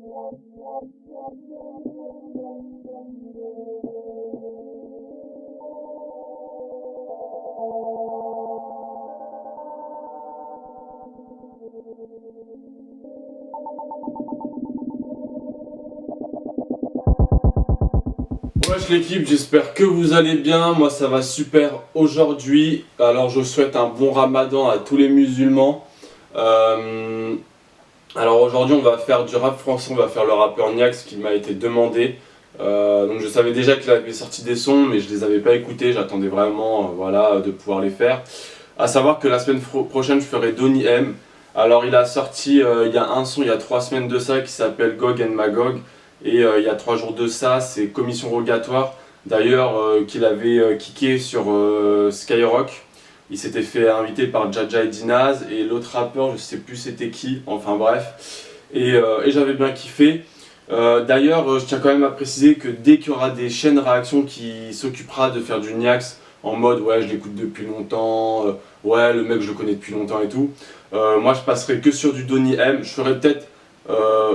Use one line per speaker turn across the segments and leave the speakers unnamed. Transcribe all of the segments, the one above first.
Wesh l'équipe, j'espère que vous allez bien, moi ça va super aujourd'hui. Alors je souhaite un bon ramadan à tous les musulmans. Alors aujourd'hui on va faire du rap français, on va faire le rappeur Niax qui m'a été demandé. Donc je savais déjà qu'il avait sorti des sons mais je les avais pas écoutés, j'attendais vraiment voilà, de pouvoir les faire. A savoir que la semaine prochaine je ferai Donny M. Alors il a sorti il y a un son il y a 3 semaines de ça qui s'appelle Gog and Magog. Et il y a 3 jours de ça, c'est Commission Rogatoire, d'ailleurs qu'il avait kické sur Skyrock. Il s'était fait inviter par Jaja et Dinaz et l'autre rappeur, je sais plus c'était qui, enfin bref. Et j'avais bien kiffé. D'ailleurs, je tiens quand même à préciser que dès qu'il y aura des chaînes réactions qui s'occupera de faire du Niax en mode ouais je l'écoute depuis longtemps, ouais le mec je le connais depuis longtemps et tout, moi je passerai que sur du Donny M. Je ferai peut-être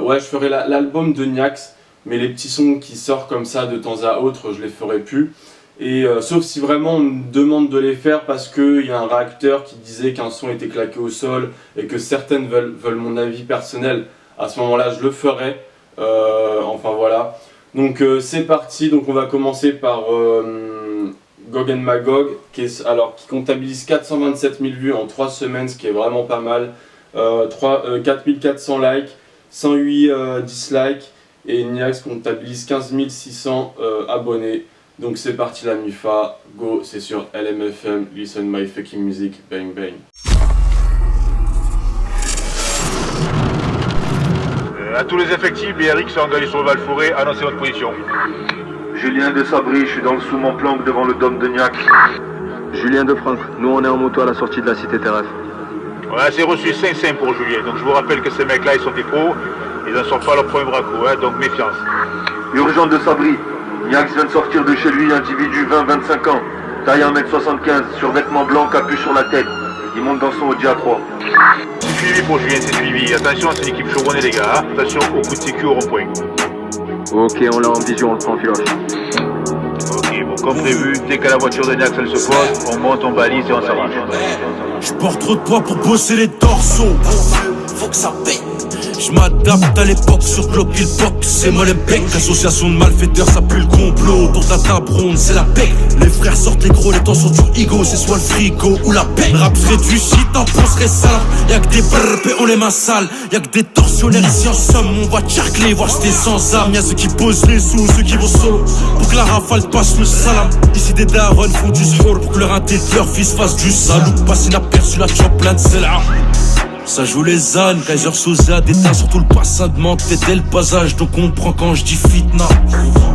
ouais, je ferai l'album de Niax, mais les petits sons qui sortent comme ça de temps à autre, je les ferai plus. Et sauf si vraiment on me demande de les faire parce qu'il y a un réacteur qui disait qu'un son était claqué au sol et que certaines veulent mon avis personnel, à ce moment-là je le ferai. Enfin voilà. Donc c'est parti, donc on va commencer par Gog and Magog, qui comptabilise 427 000 vues en 3 semaines, ce qui est vraiment pas mal. 4400 likes, 108 dislikes, et Niax comptabilise 15 600 abonnés. Donc c'est parti la MIFA, go, c'est sur LMFM, listen my fucking music, bang bang.
À tous les effectifs, BRX sont engagés sur le Val-Forêt, annoncez votre position.
Julien de Sabri, je suis dans le sous-Mont-Planck devant le dôme de Niax.
Julien de Franck, nous on est en moto à la sortie de la cité TRF.
Ouais, c'est reçu 5-5 pour Julien, donc je vous rappelle que ces mecs-là, ils sont des pros, ils n'en sortent pas leur premier braco, hein, donc méfiance.
Urgent de Sabri, Niax vient de sortir de chez lui, individu 20-25 ans, taille 1m75, survêtement blanc, capuche sur la tête. Il monte dans son Audi A3.
C'est suivi pour Julien, c'est suivi. Attention, c'est une équipe chevronnée les gars, hein. Attention au coup de sécu au rond-point.
Ok, on l'a en vision, on le prend en filoche.
Ok, bon, comme prévu, dès que la voiture de Niax elle se pose, on monte, on balise et on s'arrange.
Je porte trop de poids pour bosser les dorsaux. Faut que ça paye. Je m'adapte à l'époque sur Glocil Box. C'est Molenbeek, association de malfaiteurs, ça pue le complot. Autour de la table ronde, c'est la paix. Les frères sortent les gros, les temps sont sur ego. C'est soit le frigo ou la paix. Rap serait du shit, t'en penserais sale. Y'a que des brrr, on les mains sales. Y'a que des tortionnaires ici en somme. On va tcharcler, voir si t'es sans âme. Y'a ceux qui posent les sous, ceux qui vont solo. Pour que la rafale passe le salam. Ici des darons font du sport. Pour que leur inté de leur fils fasse du salou. Passe inaperçu, la chop plein de là. Ça joue les ânes, Kaiser Sosa déteint sur tout le bassin de menthe, dès le passage, donc on prend quand je dis fitna.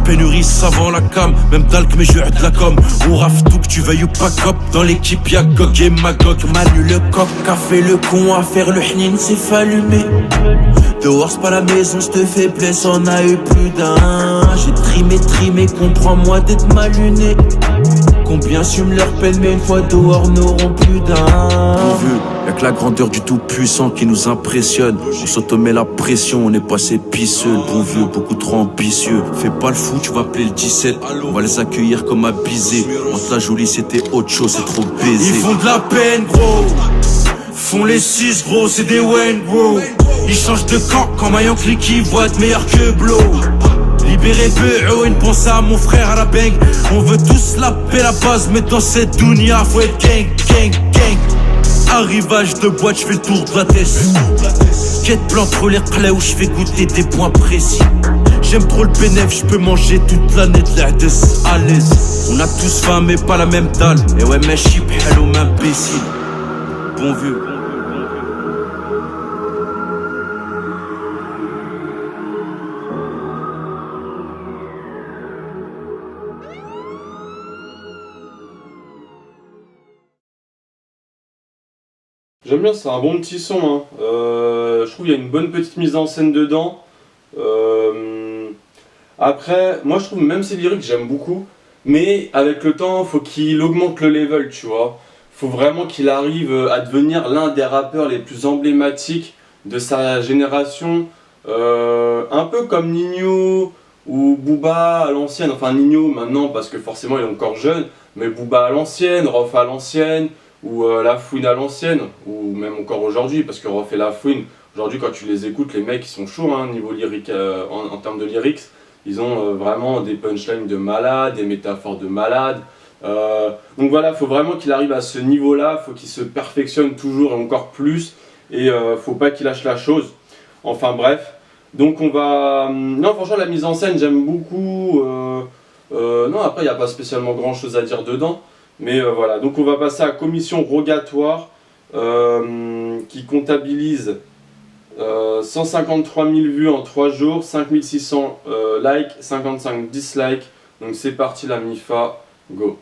Pénurie savant la cam, même Dalk mais je de la com. On rafle tout que tu veuilles ou pas cop, dans l'équipe y'a Gog et Magog. Manu le coq a fait le con à faire le hnin, c'est fallumer. Dehors c'est pas la maison, c'te faiblesse, on a eu plus d'un. J'ai trimé, comprends-moi d'être mal luné. Combien assument leur peine, mais une fois dehors n'auront plus d'un. Y'a que la grandeur du tout-puissant qui nous impressionne. On s'automet la pression, on est passé pisseux. Le bon vieux, beaucoup trop ambitieux. Fais pas le fou, tu vas appeler le 17. On va les accueillir comme abusés. Entre la jolie, c'était autre chose, c'est trop baisé. Ils font de la peine, gros. Font les 6, gros, c'est des Wayne, gros. Ils changent de camp quand Maillon Clicky voit être meilleur que Blow. Libéré peu, une pensée à mon frère à la bang. On veut tous la paix, la base, mais dans cette dounia, faut être gang, gang, gang. Arrivage de boîte, je fais le tour de la tête. Quête blanc entre les clés où je fais goûter des points précis. J'aime trop le bénéf, je peux manger toute l'année de l'air à l'aise. On a tous faim mais pas la même dalle. Et ouais mais chip, hello m'imbécile. Bon vieux.
J'aime bien, c'est un bon petit son, hein. Je trouve qu'il y a une bonne petite mise en scène dedans. Après, moi je trouve même ses lyriques j'aime beaucoup, mais avec le temps faut qu'il augmente le level, tu vois. Faut vraiment qu'il arrive à devenir l'un des rappeurs les plus emblématiques de sa génération, un peu comme Nino ou Booba à l'ancienne, enfin Nino maintenant parce que forcément il est encore jeune, mais Booba à l'ancienne, Rof à l'ancienne, ou Lafouine à l'ancienne, ou même encore aujourd'hui, parce que Rof et Lafouine, aujourd'hui quand tu les écoutes, les mecs ils sont chauds, hein, niveau lyrique, en termes de lyrics, ils ont vraiment des punchlines de malade, des métaphores de malade. Donc voilà, il faut vraiment qu'il arrive à ce niveau-là, il faut qu'il se perfectionne toujours et encore plus, et faut pas qu'il lâche la chose. Enfin bref, donc on va... Non, franchement, la mise en scène, j'aime beaucoup. Non, après, il n'y a pas spécialement grand-chose à dire dedans, mais voilà. Donc on va passer à Commission Rogatoire, qui comptabilise 153 000 vues en 3 jours, 5600 likes, 55 dislikes. Donc c'est parti, la MIFA, go.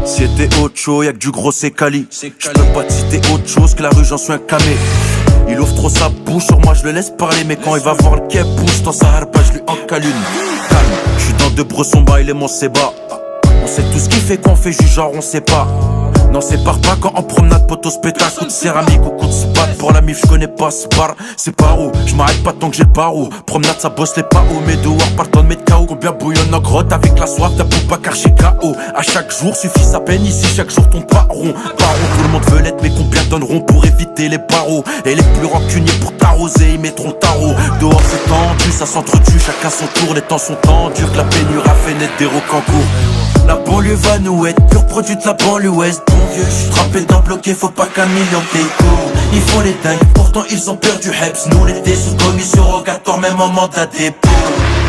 C'était autre chose, y'a que du gros c'est Cali. J'peux pas te citer autre chose que la rue, j'en suis un camé. Il ouvre trop sa bouche, sur moi je le laisse parler. Mais quand il va voir le quai pousse dans sa harpa, je lui encale une. Calme, j'suis dans de Bresson bas, il est mon sébat. On sait tout ce qui fait qu'on fait juste genre on sait pas. Non c'est par pas quand en promenade poteau spectacle. Coup de céramique ou coup de spot. Pour la mif j'connais pas ce bar. C'est pas où, j'm'arrête pas tant que j'ai le barreau. Promenade ça bosse les pas où. Mes dehors partant de mettre KO. Combien bouillonne en grotte avec la soif d'un Boubacar chez KO. À chaque jour suffit sa peine ici. Chaque jour ton baron. Tout le monde veut l'être mais combien donneront pour éviter les barreaux. Et les plus rancuniers pour t'arroser ils mettront tarot. Dehors c'est tendu, ça s'entretue. Chacun son tour, les temps sont tendus. Que la pénurie a fait naître des rocancours. La banlieue va nous être pur produit de la banlieue ouest. Bon vieux, j'suis trappé dans bloqué, faut pas qu'un million découvre. Ils font les dingues, pourtant ils ont perdu Heps. Nous les dés sous commission rogatoire, même en mandat dépôt.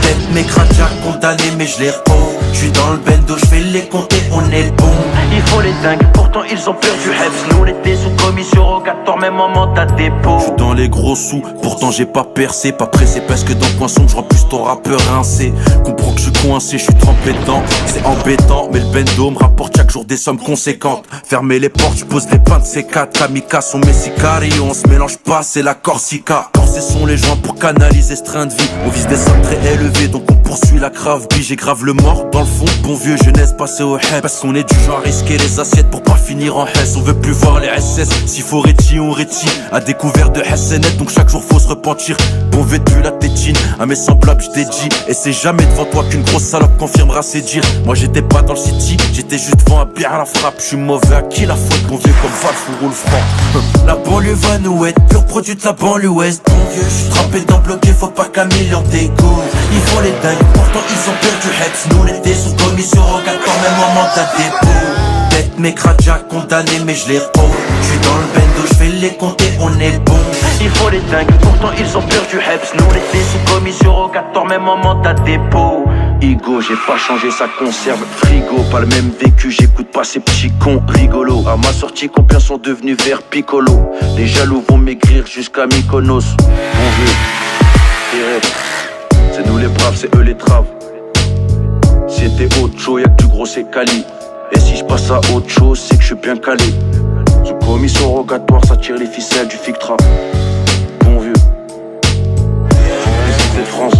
Tête mes crachats condamnés, mais je les repose. J'suis dans le bendo, j'fais les compter, on est le bon. Ils font les dingues, pourtant ils ont perdu Heps. Nous les dés sous commission rogatoire, même en mandat dépôt. J'suis dans les gros sous, pourtant j'ai pas percé. Pas pressé parce que dans le coin sombre, j'rends plus ton rappeur rincé. Comprends que j'suis coincé, j'suis trempé dedans. C'est embêtant, mais le bendo me rapporte chaque jour des sommes conséquentes. Fermez les portes, j'pose les pains de ces quatre. Kamikaze sont mes sicarios, on se mélange pas, c'est la Corsica. Corsés sont les gens pour canaliser ce train de vie. On vise des sommes très élevées, donc on poursuit la crave bille. J'ai grave le mort dans le fond, bon vieux jeunesse passé au head. Parce qu'on est du genre à risquer les assiettes pour pas finir en hess. On veut plus voir les SS, s'il faut réti on réti. À découvert de SNet, donc chaque jour faut se repentir. Bon vêtu la tétine, à mes semblables j'dédie. Et c'est jamais devant toi qu'une grosse salope confirmera ses dires. Moi j'étais pas dans le city, j'étais juste devant un bière à la frappe. J'suis mauvais à qui la faute, bon vieux comme Valf ou roule franc. La banlieue va nous être pur produit de la banlieue ouest. Bon vieux, j'suis trempé dans bloqué, faut pas qu'un million découvre. Ils font les dingues, pourtant ils ont perdu Heps. Nous les dés sous commission rogatoire, même en mandat dépôt. Tête mes crachats condamnés, mais je les repose. J'suis dans le bendo, j'fais les compter, on est le bon. Ils font les dingues, pourtant ils ont perdu Heps. Nous les dés sous commission rogatoire, même en mandat dépôt. Igo, j'ai pas changé sa conserve. Frigo, pas le même vécu, j'écoute pas ces petits cons rigolos. À ma sortie, combien sont devenus verts piccolo. Les jaloux vont maigrir jusqu'à Mykonos. Bon vieux, c'est nous les braves, c'est eux les traves. Si c'était autre chose, y'a que du gros c'est Cali. Et si je passe à autre chose, c'est que je suis bien calé. Sous commission rogatoire, ça tire les ficelles du fic trap. Bon vieux, les de France.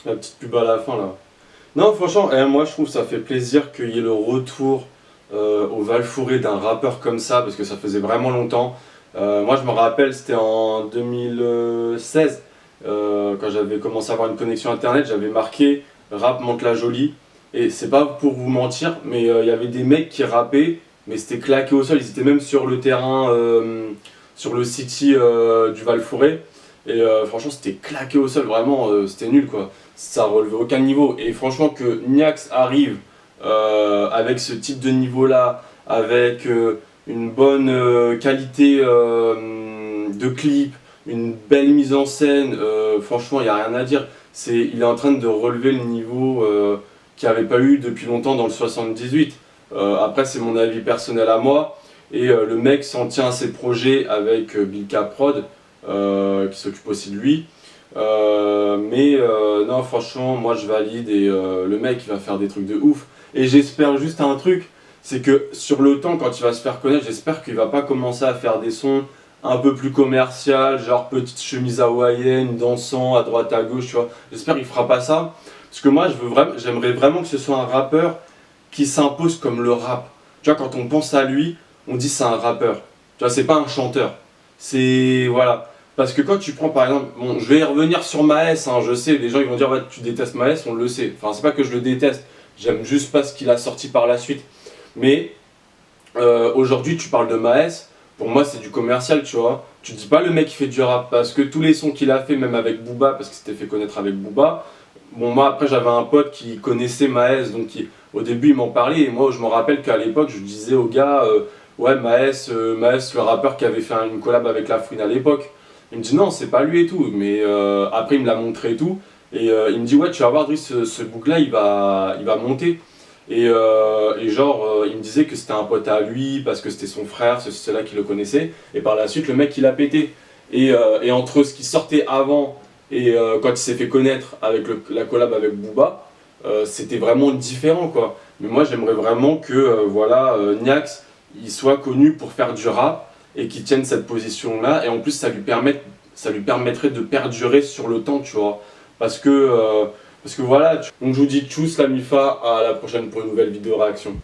La petite pub à la fin là. Non, franchement, moi je trouve que ça fait plaisir qu'il y ait le retour au Val-Fouré d'un rappeur comme ça, parce que ça faisait vraiment longtemps. Moi je me rappelle, c'était en 2016, quand j'avais commencé à avoir une connexion internet, j'avais marqué rap Mantes-la-Jolie. Et c'est pas pour vous mentir, mais il y avait des mecs qui rappaient, mais c'était claqué au sol, ils étaient même sur le terrain, sur le city du Val-Fouré. Et franchement c'était claqué au sol, vraiment c'était nul quoi. Ça relevait aucun niveau. Et franchement que Niax arrive avec ce type de niveau là, avec une bonne qualité de clip, une belle mise en scène, franchement il n'y a rien à dire. Il est en train de relever le niveau qu'il n'y avait pas eu depuis longtemps dans le 78. Après c'est mon avis personnel à moi. Et le mec s'en tient à ses projets avec Bilka Prod, qui s'occupe aussi de lui. Non, franchement, moi je valide et le mec il va faire des trucs de ouf. Et j'espère juste un truc, c'est que sur le temps, quand il va se faire connaître, j'espère qu'il va pas commencer à faire des sons un peu plus commercial, genre petite chemise hawaïenne, dansant à droite à gauche, tu vois. J'espère qu'il fera pas ça. Parce que moi j'aimerais vraiment que ce soit un rappeur qui s'impose comme le rap. Tu vois, quand on pense à lui, on dit c'est un rappeur. Tu vois, c'est pas un chanteur. C'est. Voilà. Parce que quand tu prends par exemple, bon, je vais y revenir sur Maes, hein, je sais, les gens ils vont dire ouais, tu détestes Maes, on le sait. Enfin, c'est pas que je le déteste, j'aime juste pas ce qu'il a sorti par la suite. Mais aujourd'hui, tu parles de Maes, pour moi c'est du commercial, tu vois. Tu dis pas le mec qui fait du rap, parce que tous les sons qu'il a fait, même avec Booba, parce qu'il s'était fait connaître avec Booba. Bon, moi après j'avais un pote qui connaissait Maes, donc au début il m'en parlait, et moi je me rappelle qu'à l'époque je disais aux gars, ouais, Maes, le rappeur qui avait fait une collab avec La Fouine à l'époque. Il me dit non, c'est pas lui et tout, mais après il me l'a montré et tout, et il me dit ouais, tu vas voir Driss, ce bouc là il va monter. Et genre il me disait que c'était un pote à lui parce que c'était son frère, c'est là qui le connaissait, et par la suite le mec il a pété. Et entre ce qui sortait avant et quand il s'est fait connaître avec la collab avec Booba, c'était vraiment différent quoi. Mais moi j'aimerais vraiment que voilà, Niax il soit connu pour faire du rap et qu'il tienne cette position là, et en plus ça lui permettrait de perdurer sur le temps, tu vois. Parce que voilà, donc je vous dis tchuss la MIFA, à la prochaine pour une nouvelle vidéo réaction.